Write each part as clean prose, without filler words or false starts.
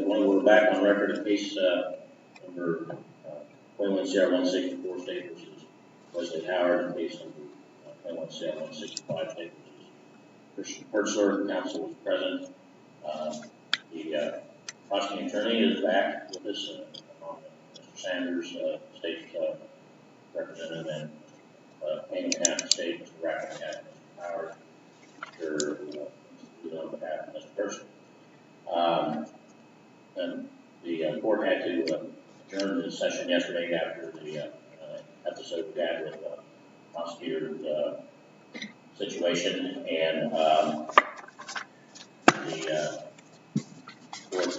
we're back on record in case number 21CR164 State versus Wesley Howard, in case number 21CR165 State versus Christian Hertzler. Counsel was present. The prosecuting attorney is back with us, Mr. Sanders, state representative, and Payne County State, Mr. Rackett, Mr. Howard, Mr. on behalf of Mr. Hertzler. And the court had to adjourn the session yesterday after the episode we had with the prosecutor's situation, and the court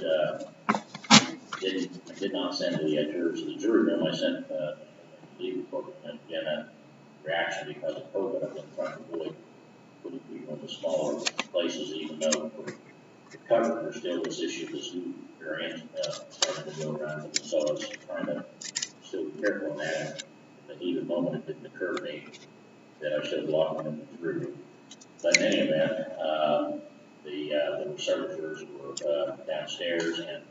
did not send the jurors to the jury room. I sent the legal court, and again, a reaction because of COVID. I've been trying to avoid putting people in the smaller places, even though we're covered. There's still this issue, this new variant starting to go around, so I was trying to still be careful on that. At the heat of the moment, it didn't occur to me that I should lock them in the jury room. But in any event, there were several jurors who were downstairs, and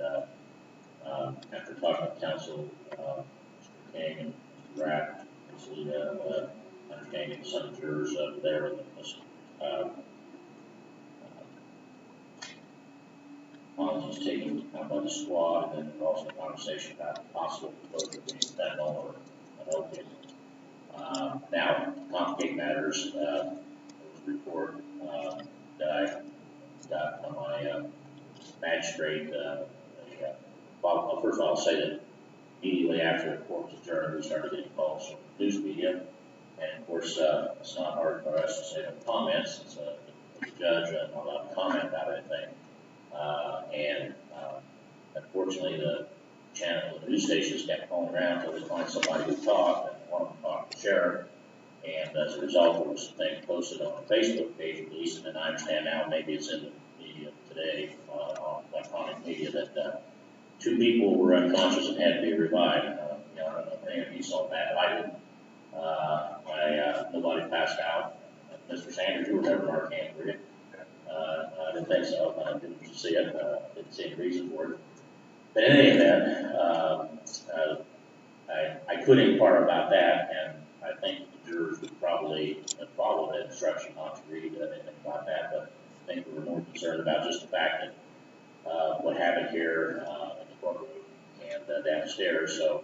after talking to counsel, Mr. King and Mr. Rapp, understanding some of the jurors there with us, apologies taken by the squad, and then also a conversation about possible exposure being fentanyl or an opiate. Now, to complicate matters, there was a report that I got from my magistrate. Well, first of all, I'll say that immediately after the court was adjourned, we started getting calls from news media. And of course, it's not hard for us to say no comments. It's a judge not allowed to comment about anything. Unfortunately, the channel, the news stations kept calling around until they find somebody who talked, and one of them talked to the sheriff. And as a result, there was something posted on the Facebook page at least, and I understand now maybe it's in the media today, on electronic media, that 2 people were unconscious and had to be revived. I don't know if any of you saw that. I didn't. Nobody passed out. Mr. Sanders, you were never marked hand, were you? I didn't think so. I didn't see it. Didn't see any reason for it. But in any event, I could inquire about that, and I think the jurors would probably follow the instruction not to read anything about that, but I think we were more concerned about just the fact that what happened here in the courtroom and downstairs. So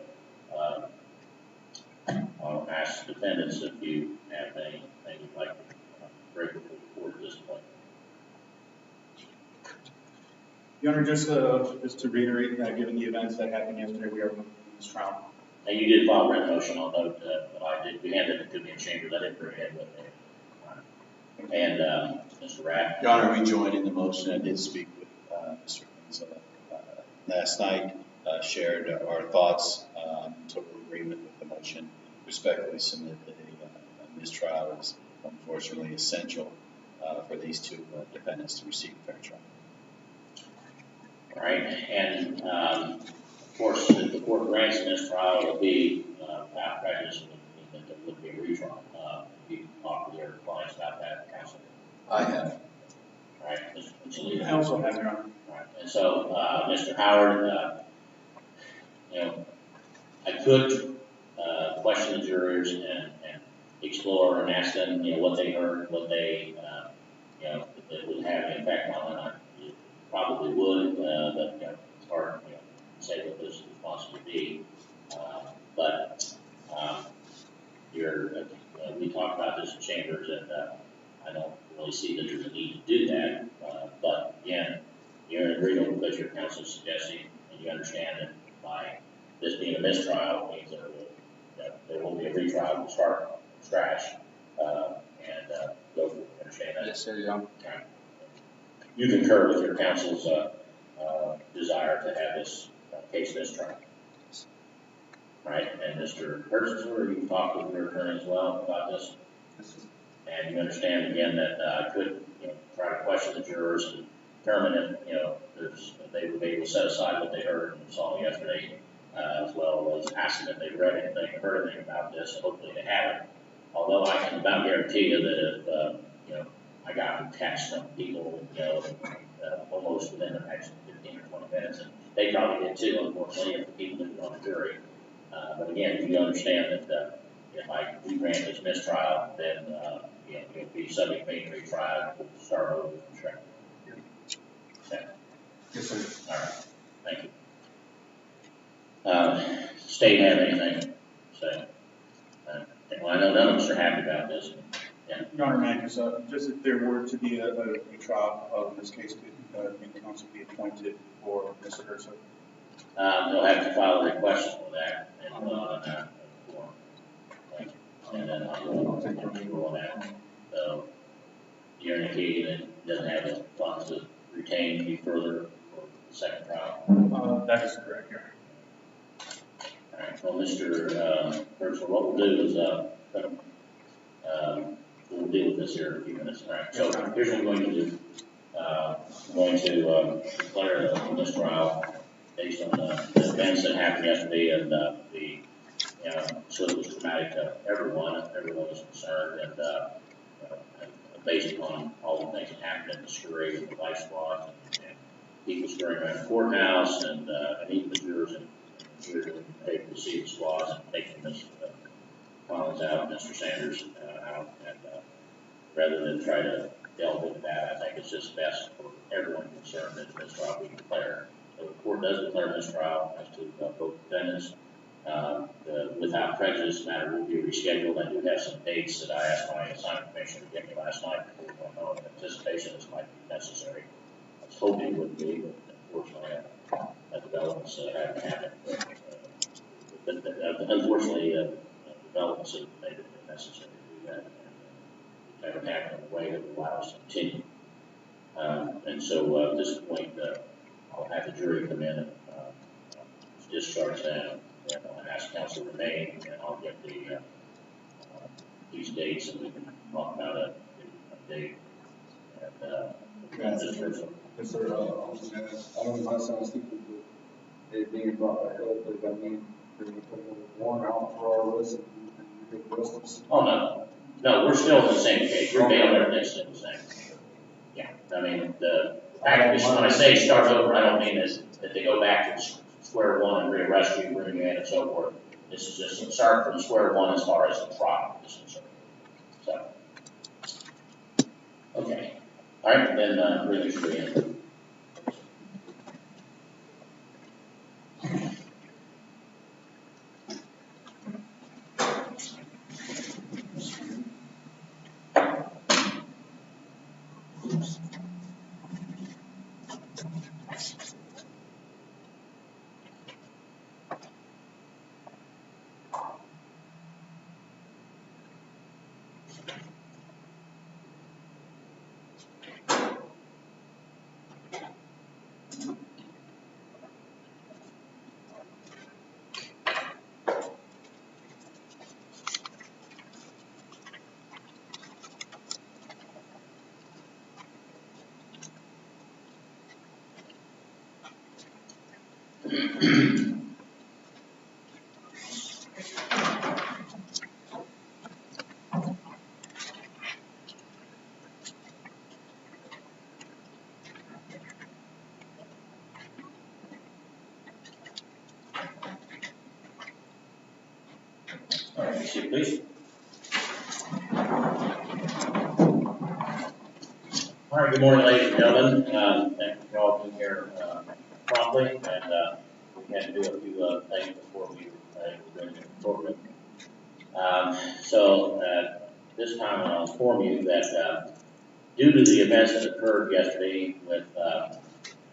I'll ask the defendants if you have anything you'd like to break before the court at this point. Your Honor, just to reiterate, given the events that happened yesterday, we are moving this trial. And you did file a written motion, I'll note that I did. We handed it to me in chambers. I didn't bring it with me. And Mr. Rapp. Your Honor, we joined in the motion. I did speak with Mr. Kinsella last night, shared our thoughts, total agreement with the motion, respectfully submit that a mistrial is unfortunately essential for these 2 defendants to receive a fair trial. All right, and of course, if the court grants this trial, it will be without prejudice, and it would be a retrial. You talk with your clients about that, counsel? I have. All right, Mr. I also have, Your Honor. All right, and so, Mr. Howard, I could question the jurors and explore and ask them, what they heard, what they, if it would have an effect on them. It probably would, but it's hard, to say what this would possibly be. But we talked about this in chambers, and I don't really see that there's a need to do that. But again, you're in agreement with what your counsel is suggesting, and you understand that by this being a mistrial means there will be a retrial. We'll start from scratch and go through. Understand that? Yes, sir. Yeah. Okay. You concur with your counsel's desire to have this case mistrial. Right, and Mr. Hertzler, you talked with your attorney as well about this, and you understand again that I could try to question the jurors and determine if they would be able to set aside what they heard and saw yesterday, as well as asking if they read anything or heard anything about this. Hopefully they haven't. Although I can about guarantee you that if I got texts from people, almost within the next 15 or 20 minutes, and they probably did too, unfortunately, if the people that were on the jury. But again, you understand that if I do grant this mistrial, then it'll be subject to being retried. We'll start over from scratch. Okay. Yes, sir. All right. Thank you. State have anything to say? Well, I know none of us are happy about this. Yeah. Your Honor, may I just if there were to be a trial, in this case, could new counsel be appointed for Mr. Herzog? They'll have to file a request for that and form. And then I'll take control of that. So you're indicating that it doesn't have the funds to retain any further for the second trial? That is correct, Your Honor. All right. Well, Mr. Herzog, what we'll do is we'll deal with this here in a few minutes. All right. So here's what we're going to do. I'm going to declare the mistrial based on the events that happened yesterday and so it was traumatic to everyone. Everyone was concerned and based upon all the things that happened in the scurry with the life squad and people scurrying around the courthouse and even the jurors and jurors that they received the squads and taking Mr. Collins out, Mr. Sanders out, and rather than try to delve into that, I think it's just best for everyone concerned that this trial be declared. So the court does declare this trial as to both defendants. Without prejudice, matter will be rescheduled. I do have some dates that I asked my assignment commissioner to get me last night before we went home in anticipation this might be necessary. I was hoping it wouldn't be, but unfortunately, developments haven't happened. Unfortunately, developments have made it necessary to do that. And it haven't happened in a way that would allow us to continue. And so at this point, I'll have the jury come in and discharge them. And I'll ask counsel to remain, and I'll get these dates, and we can talk about a date. And Yes, sir. I don't know if that sounds stupid, but it being brought back up, but I mean, they're going to put another warrant out for our list and make the rest of us. oh no, we're still in the same case. We're bail and everything's still the same. Yeah, I mean the fact when I say start over, I don't mean that they go back to square one and rearrest you, bring you in, and so forth. This is just a start from square one as far as the trial is concerned. So, okay. All right, then really should we end. All right, seat, please. All right, good morning, ladies and gentlemen. Thank you for all being here promptly, and we had to do a few things before we were going to the courtroom. This time I'll inform you that due to the events that occurred yesterday with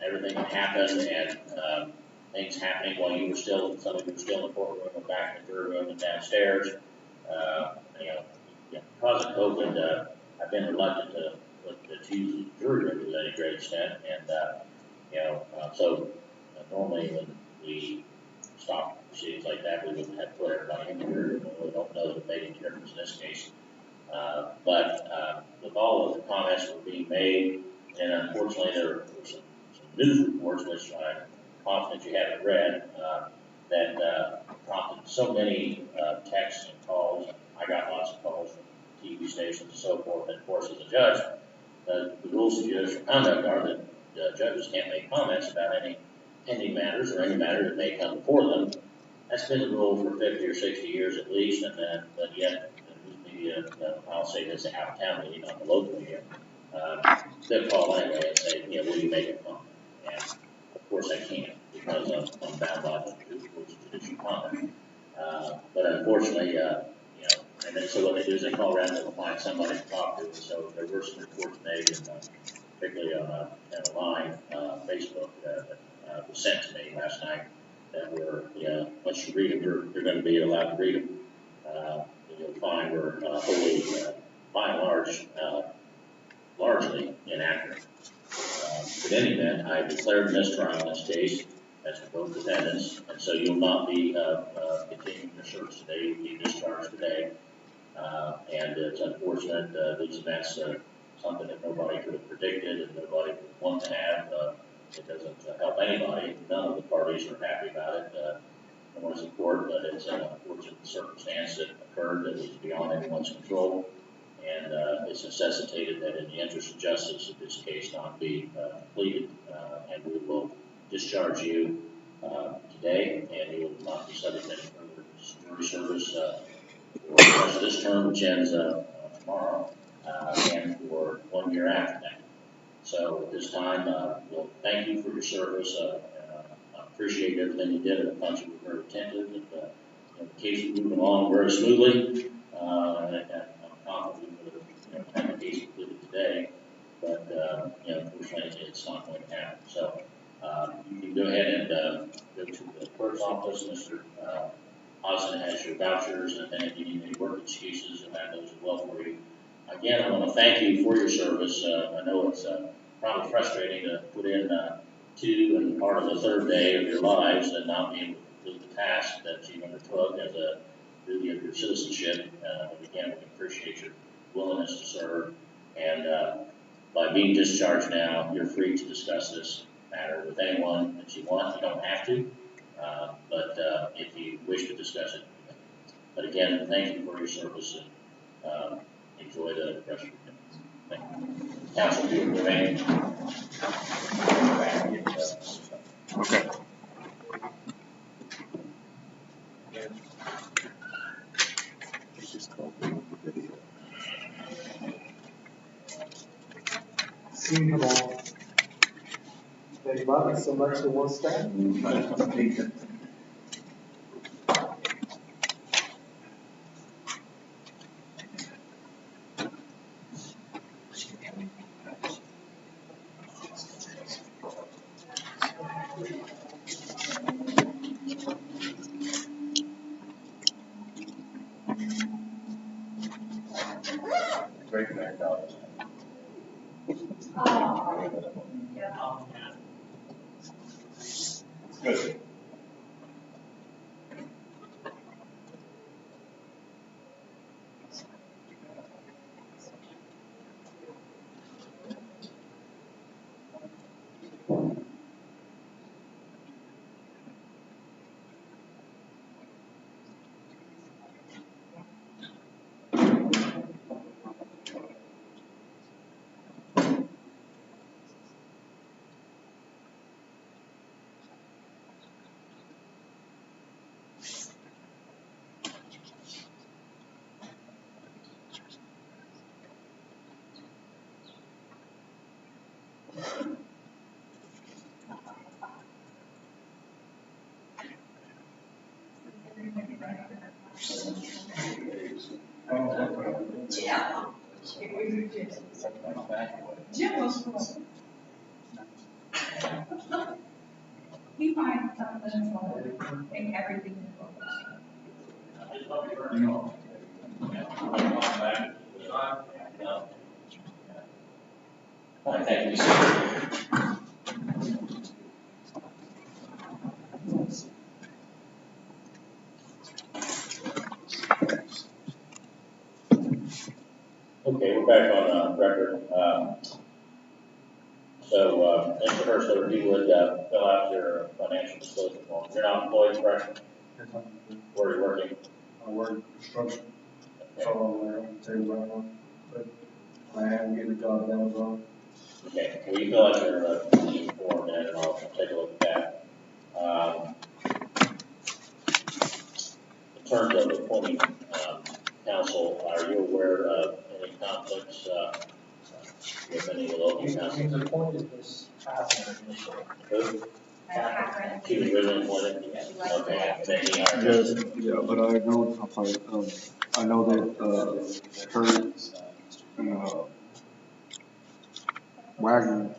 everything that happened and things happening while you were still, some of you were still in the courtroom and back in the jury room and downstairs, because of COVID, I've been reluctant to use the jury room to any great extent, and normally when we stop proceedings like that, we would have put everybody in the jury room. We don't know that it made any difference in this case. But with all of the comments that were being made, and unfortunately there were some news reports, which I'm confident you haven't read, that prompted so many texts and calls. I got lots of calls from TV stations and so forth. And of course, as a judge, the rules of judicial conduct are that judges can't make comments about any pending matters or any matter that may come before them. That's been the rule for 50 or 60 years at least, and but yet the media, I'll say this out of town media, not the local media, they'll call anyway and say, will you make a comment? And of course I can't, because I'm bound by the rules of judicial conduct. But unfortunately, and then so what they do is they call around and they'll find somebody to talk to. And so there were some reports made, particularly on a line, Facebook, that was sent to me last night that were, once you read them, you're going to be allowed to read them. You'll find we're wholly, by and large, largely inaccurate. But in any event, I declared mistrial in this case as to both defendants, and so you'll not be continuing your search today. You'll be discharged today. And it's unfortunate these events are something that nobody could have predicted and nobody would want to have. It doesn't help anybody. None of the parties are happy about it, nor is the court, but it's an unfortunate circumstance that occurred that is beyond anyone's control. And it's necessitated that in the interest of justice, that this case not be completed, and we will discharge you today, and you will not be subject to any further jury service for the rest of this term, which ends tomorrow, and for 1 year after that. So at this time, we'll thank you for your service. I appreciate everything you did. I thought you were very attentive, and the case is moving along very smoothly. And I'm confident we would have had the case completed today, but unfortunately, it's not going to happen. So you can go ahead and go to the clerk's office. Mr. Osmond has your vouchers, and then if you need any work excuses, you'll have those as well for you. Again, I want to thank you for your service. I know it's probably frustrating to put in 2 and part of the 3rd day of your lives and not be able to complete the task that you undertook as a duty of your citizenship. But again, we appreciate your willingness to serve. And by being discharged now, you're free to discuss this matter with anyone that you want. You don't have to, but if you wish to discuss it. But again, thank you for your service, and enjoy the rest of your day. Thank you. Council, do you remain? Okay. Come on. They love it so much they won't stop. Great back out. Good. Jim was from. He finds something wrong in everything in the book. Thank you, sir. Okay, we're back on record. So, Mr. Hurst, if you would fill out your financial disclosure form. You're not employed, correct? Where are you working? I work construction, that's all I'm there, I can tell you right now. But I am getting the job done, so. Okay, well, you fill out your form then, and I'll take a look at that. In terms of appointing council, are you aware of any conflicts with any of the local councils? He's appointed this Hafner initially. Who? Catherine. She was originally appointed? Okay, and then he hired Yes, her. yeah, but I know, I'm sorry, I know that, Kurt, Wagner,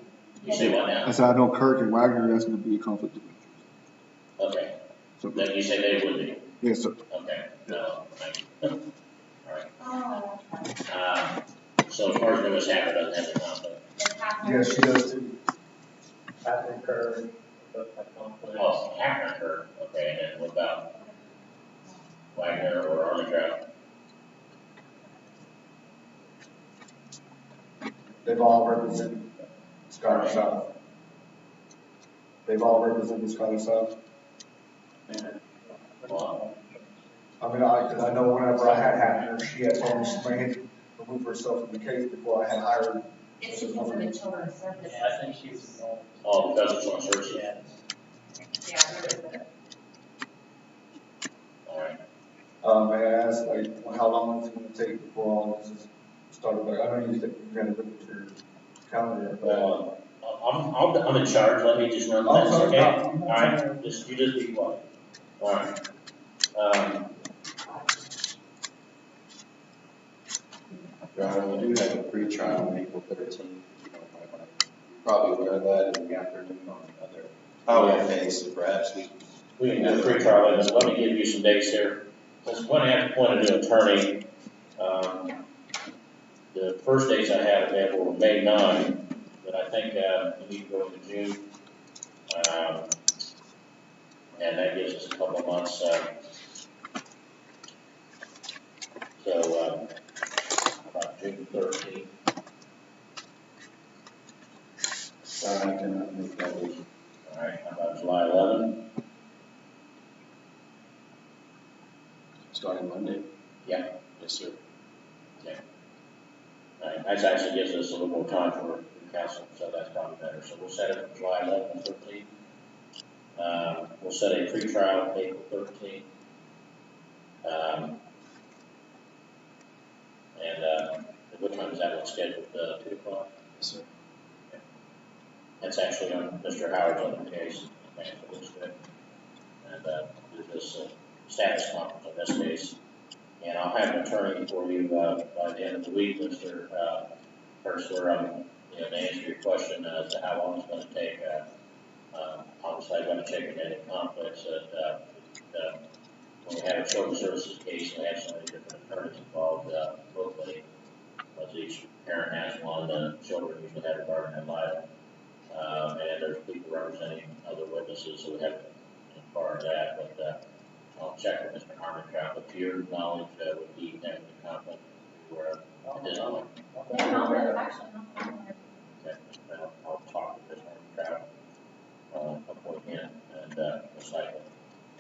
You say what I now? said, I know Kurt and Wagner, that's gonna be a conflict of interest. Okay, So, then you say they would be? yes, sir. Okay, no, thank you. All right. Oh, So as far as Lewis Happer doesn't have a conflict? it's Catherine. Yes, she does too. Hafner, Kerr, both have conflicts. Oh, Happer, her, okay, and then what about Wagner or Armitage? They've all represented Scottish South. They've all represented Scottish South. Well, I mean, cause I know whenever I had Hafner, she had told me she may remove herself from the case before I had hired. It's because of the children's services. Yeah, I think she's involved. oh, because it's on search, yeah. Yes. Yeah, there is a. All right. May I ask, like, how long is it gonna take before all this is started? Like, I know you said you gotta look at your calendar, but. Well, I'm in charge, let me just run I'm this, sorry, okay? no. All right, you just be quiet. All right. Your Honor, we do have a pretrial on April 13th. Probably aware of that in the afternoon on another holiday case, so perhaps We can do a pre-trial, witness. Let me give you some dates here. Since when I have to appoint a new attorney, the first dates I have available are May 9, but I think we need to go into June. And that gives us a couple of months. So, about June 13th. I cannot make that week. All right, how about July 11? Starting Monday? Yeah. Yes, sir. All right, that actually gives us a little more time for council, so that's probably better. So we'll set it for July 11th and 13th. We'll set a pre-trial April 13th. And what time is that one scheduled? 2 o'clock? Yes, sir. That's actually on Mr. Howard's on the case. Okay, so looks good. And do this status conference on this case. And I'll have an attorney for you by the end of the week, Mr. Hertzler, to answer your question as to how long it's going to take. Obviously, I'm going to check in any conflicts that when we have a children's services case, we have so many different attorneys involved locally. Because each parent has one, children usually have a guardian ad litem. And there's people representing other witnesses, so we have to inquire that. But I'll check with Mr. Armitage. But to your knowledge, would he have any conflict where it did not? Yeah, no, that's actually not. Okay, I'll talk with Mr. Armitage, appoint him, and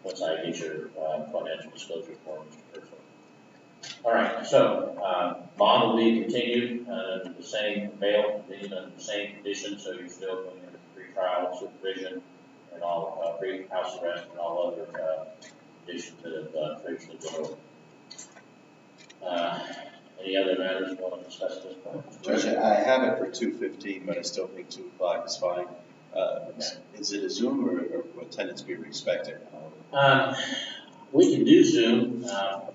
once I get your financial disclosure form, Mr. Hertzler. All right, so bond will be continued under the same bail, under the same conditions, so you're still going into pre-trial supervision and all pre-house arrest and all other conditions that have previously been ordered. Any other matters you want to discuss at this point? Judge, I have it for 2:15, but I still think 2 o'clock is fine. Is it a Zoom or what attendance we were expecting? We can do Zoom.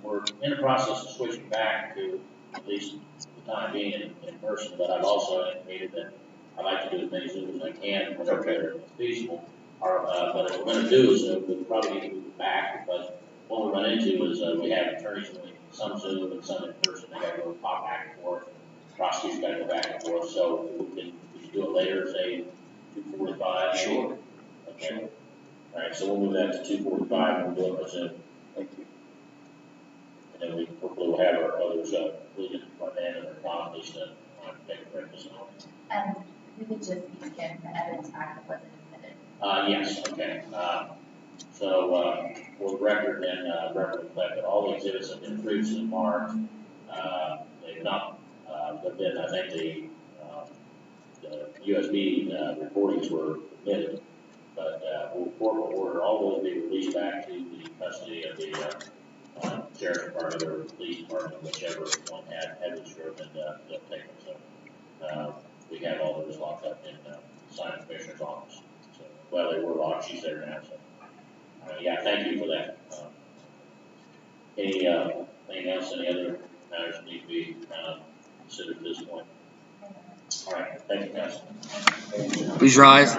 We're in the process of switching back to, at least for the time being, in person, but I've also indicated that I'd like to do as many Zooms as I can whenever they're feasible. But if we're going to do a Zoom, we'll probably need to move it back, because what we run into is we have attorneys doing some Zoom and some in person. They got to go pop back and forth. Prosecutors got to go back and forth. So we can do it later, say 2:45. Sure. Okay. Sure. All right, so we'll move that to 2:45 and we'll do it by Zoom. Thank you. And then we hopefully will have our others completed by then, and not at least take a break as well. And we could just get the evidence back that wasn't admitted. Yes, okay. So for the record, then, record reflect that all the exhibits have been previously marked. They've not But then I think the USB recordings were admitted. But will court will order all those be released back to the custody of the sheriff's department or police department, whichever one had the stroke, and they'll take them. So we have all those locked up in Simon Commissioner's office. So, well, they were locked. She's there now. So yeah, thank you for that. Anything else? Any other matters need to be considered at this point? All right. Thank you, Council. Please rise.